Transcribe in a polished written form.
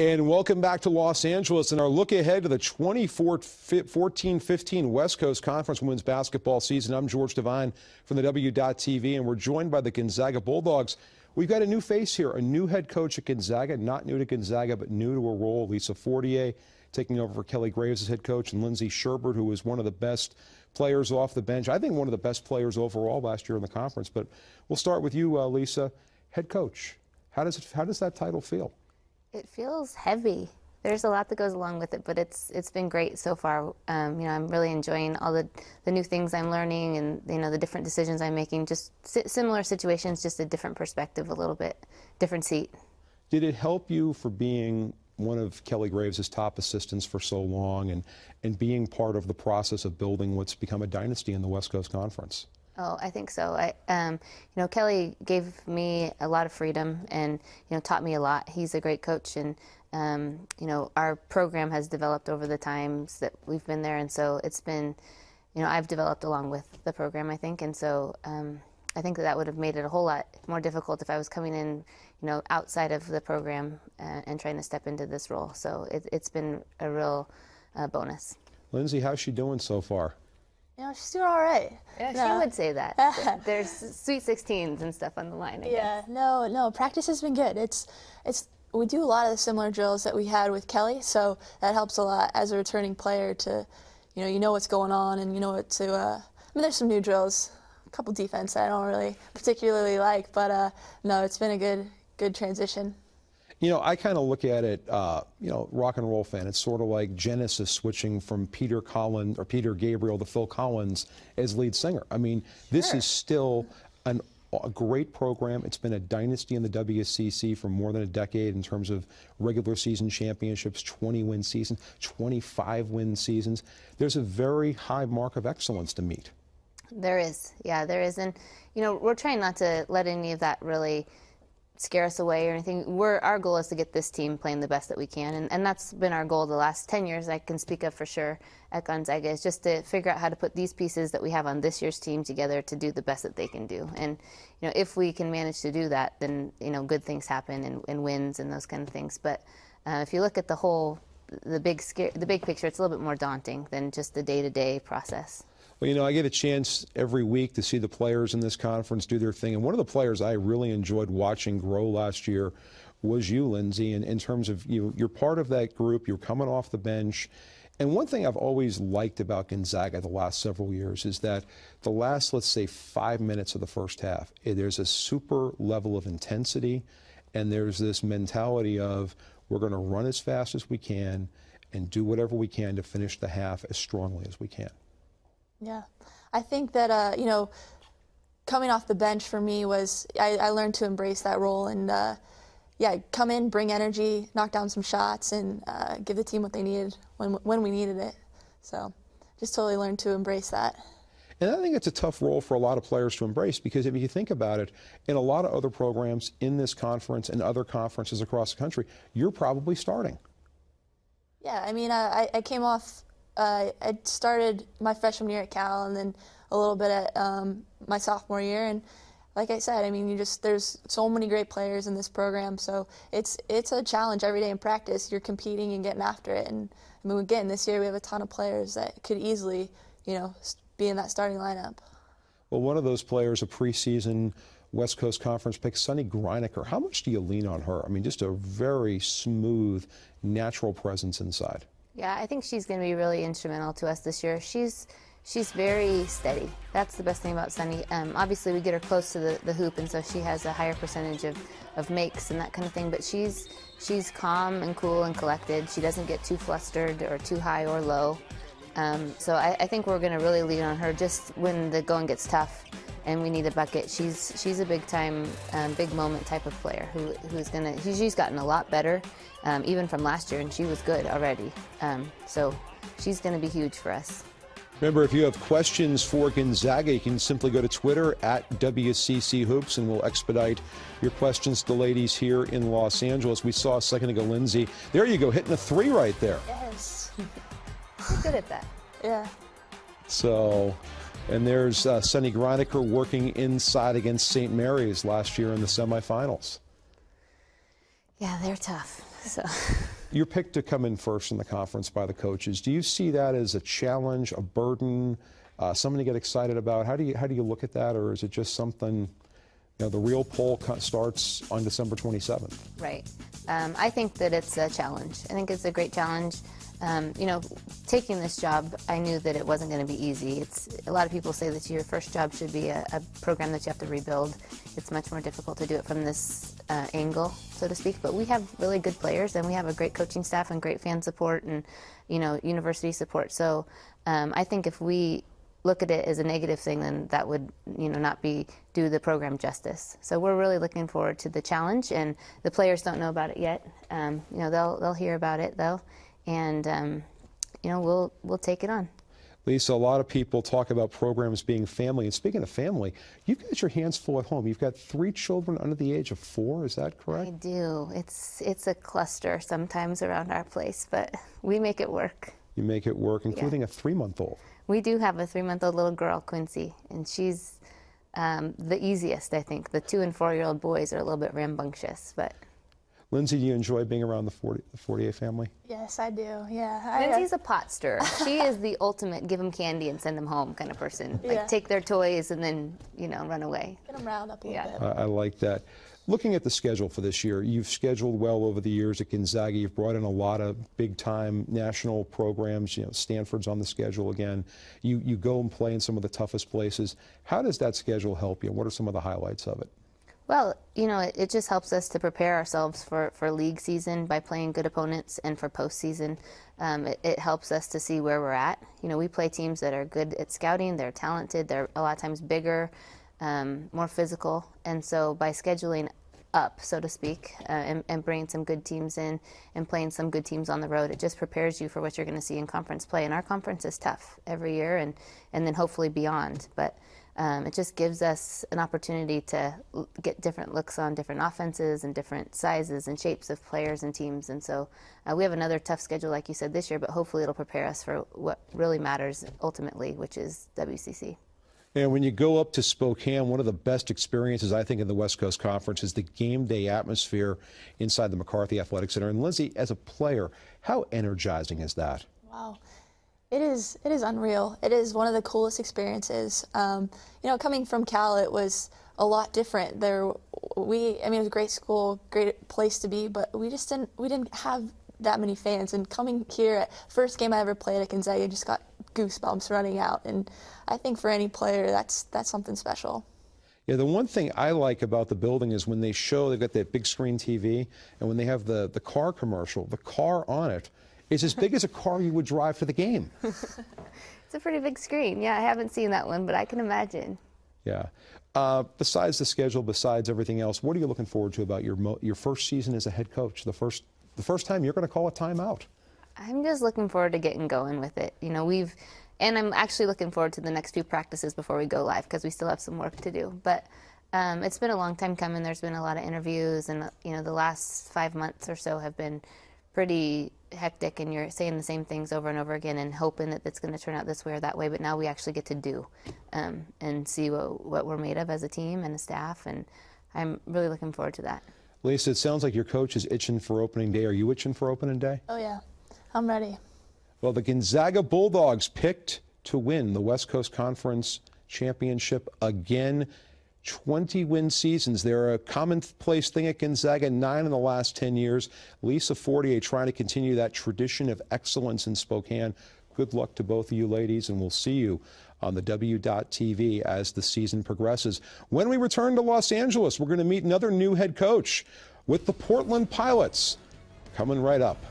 And welcome back to Los Angeles and our look ahead to the 2014-15 West Coast Conference women's basketball season. I'm George Devine from the W.TV, and we're joined by the Gonzaga Bulldogs. We've got a new face here, a new head coach at Gonzaga, not new to Gonzaga, but new to a role. Lisa Fortier taking over for Kelly Graves as head coach, and Lindsay Sherbert, who was one of the best players off the bench. I think one of the best players overall last year in the conference. But we'll start with you, Lisa, head coach. How does that title feel? It feels heavy. There's a lot that goes along with it, but it's been great so far. I'm really enjoying all the new things I'm learning, and the different decisions I'm making. Just similar situations, just a different perspective, a little bit different seat. Did it help you for being one of Kelly Graves' top assistants for so long, and being part of the process of building what's become a dynasty in the West Coast Conference? Oh, I think so. Kelly gave me a lot of freedom and, taught me a lot. He's a great coach, and, our program has developed over the times that we've been there, and so it's been, I've developed along with the program, I think, and so I think that would have made it a whole lot more difficult if I was coming in, outside of the program and trying to step into this role. So it's been a real bonus. Lindsay, how's she doing so far? She's doing all right. Yeah, she would say that. There's Sweet 16s and stuff on the line, I guess. No, practice has been good. We do a lot of the similar drills that we had with Kelly, so that helps a lot as a returning player to, you know what's going on, and you know what to, there's some new drills, a couple defense that I don't really particularly like, but no, it's been a good transition. I kind of look at it, rock and roll fan. It's sort of like Genesis switching from Peter Gabriel to Phil Collins as lead singer. This is still a great program. It's been a dynasty in the WCC for more than a decade in terms of regular season championships, 20-win seasons, 25-win seasons. There's a very high mark of excellence to meet. There is. Yeah, there is. And, we're trying not to let any of that really scare us away or anything. Our goal is to get this team playing the best that we can, and that's been our goal the last 10 years, I can speak of for sure, at Gonzaga, is just to figure out how to put these pieces that we have on this year's team together to do the best that they can do. And, if we can manage to do that, then, good things happen and wins and those kind of things. But if you look at the big picture, it's a little bit more daunting than just the day-to-day process. Well, I get a chance every week to see the players in this conference do their thing. And one of the players I really enjoyed watching grow last year was you, Lindsay, in terms of you're part of that group. You're coming off the bench. And one thing I've always liked about Gonzaga the last several years is that the last, let's say, 5 minutes of the first half, there's a super level of intensity, and there's this mentality of we're going to run as fast as we can and do whatever we can to finish the half as strongly as we can. Yeah, I think that, coming off the bench for me was, I learned to embrace that role and, come in, bring energy, knock down some shots, and give the team what they needed when we needed it. So just totally learned to embrace that. And I think it's a tough role for a lot of players to embrace, because if you think about it, in a lot of other programs in this conference and other conferences across the country, you're probably starting. Yeah, I came off. I started my freshman year at Cal, and then a little bit at my sophomore year. And like I said, there's so many great players in this program, so it's a challenge every day in practice. You're competing and getting after it. And again, this year we have a ton of players that could easily, be in that starting lineup. Well, one of those players, a preseason West Coast Conference pick, Sunny Greiniker. How much do you lean on her? Just a very smooth, natural presence inside. Yeah, I think she's going to be really instrumental to us this year. She's very steady. That's the best thing about Sunny. Obviously, we get her close to the hoop, and so she has a higher percentage of makes and that kind of thing. But she's calm and cool and collected. She doesn't get too flustered or too high or low. So I think we're going to really lean on her just when the going gets tough and we need a bucket. She's a big time, big moment type of player she's gotten a lot better, even from last year, and she was good already. So she's going to be huge for us. Remember, if you have questions for Gonzaga, you can simply go to Twitter at WCC Hoops, and we'll expedite your questions to the ladies here in Los Angeles. We saw a second ago, Lindsay. There you go, hitting a 3 right there. Yes. She's good at that. Yeah. So, and there's Sunny Greiniker working inside against St. Mary's last year in the semifinals. Yeah, they're tough. So. You're picked to come in first in the conference by the coaches. Do you see that as a challenge, a burden, something to get excited about? How do you look at that, or is it just something? The real poll starts on December 27th. Right. I think that it's a challenge. I think it's a great challenge. Taking this job, I knew that it wasn't going to be easy. A lot of people say that your first job should be a program that you have to rebuild. It's much more difficult to do it from this angle, so to speak. But we have really good players, and we have a great coaching staff and great fan support and, university support. So I think if we look at it as a negative thing, then that would, not do the program justice. So we're really looking forward to the challenge, and the players don't know about it yet. They'll hear about it though, and we'll take it on. Lisa, a lot of people talk about programs being family, and speaking of family, you've got your hands full at home. You've got 3 children under the age of 4. Is that correct? I do. It's a cluster sometimes around our place, but we make it work. You make it work, including a 3-month-old. We do have a 3-month-old little girl, Quincy, and she's the easiest, I think. The 2- and 4-year-old boys are a little bit rambunctious, but. Lindsay, do you enjoy being around the Fortier family? Yes, I do. Yeah. Lindsay's a pot stirrer. She is the ultimate give them candy and send them home kind of person. Like take their toys and then, run away. Get them riled up a little bit. I like that. Looking at the schedule for this year, you've scheduled well over the years at Gonzaga. You've brought in a lot of big-time national programs. Stanford's on the schedule again. You go and play in some of the toughest places. How does that schedule help you? What are some of the highlights of it? Well, it just helps us to prepare ourselves for league season by playing good opponents, and for postseason, it helps us to see where we're at. We play teams that are good at scouting. They're talented. They're a lot of times bigger, more physical, and so by scheduling up, so to speak, and bringing some good teams in and playing some good teams on the road, it just prepares you for what you're going to see in conference play. And our conference is tough every year, and then hopefully beyond. But it just gives us an opportunity to get different looks on different offenses and different sizes and shapes of players and teams. And so we have another tough schedule, like you said, this year, but hopefully it'll prepare us for what really matters ultimately, which is WCC. And when you go up to Spokane, one of the best experiences, I think, in the West Coast Conference is the game day atmosphere inside the McCarthy Athletic Center. And Lindsay, as a player, how energizing is that? Wow. It is unreal. It is one of the coolest experiences. Coming from Cal, it was a lot different. It was a great school, great place to be, but we didn't have that many fans. And coming here, first game I ever played at Gonzaga, just got goosebumps running out. And I think for any player, that's something special. Yeah, the one thing I like about the building is when they've got that big screen TV, and when they have the car commercial, the car on it is as big as a car you would drive to the game. It's a pretty big screen. Yeah, I haven't seen that one, but I can imagine. Yeah. Besides the schedule, besides everything else, what are you looking forward to about your first season as a head coach? The first time you're going to call a timeout. I'm just looking forward to getting going with it. And I'm actually looking forward to the next few practices before we go live, because we still have some work to do. But it's been a long time coming. There's been a lot of interviews, and the last 5 months or so have been pretty hectic, and you're saying the same things over and over again and hoping that it's going to turn out this way or that way. But now we actually get to do and see what we're made of as a team and a staff, and I'm really looking forward to that. Lisa, it sounds like your coach is itching for opening day. Are you itching for opening day? Oh, yeah. I'm ready. Well, the Gonzaga Bulldogs picked to win the West Coast Conference Championship again. 20-win seasons. They're a commonplace thing at Gonzaga, 9 in the last 10 years. Lisa Fortier trying to continue that tradition of excellence in Spokane. Good luck to both of you ladies, and we'll see you on the W.TV as the season progresses. When we return to Los Angeles, we're going to meet another new head coach with the Portland Pilots. Coming right up.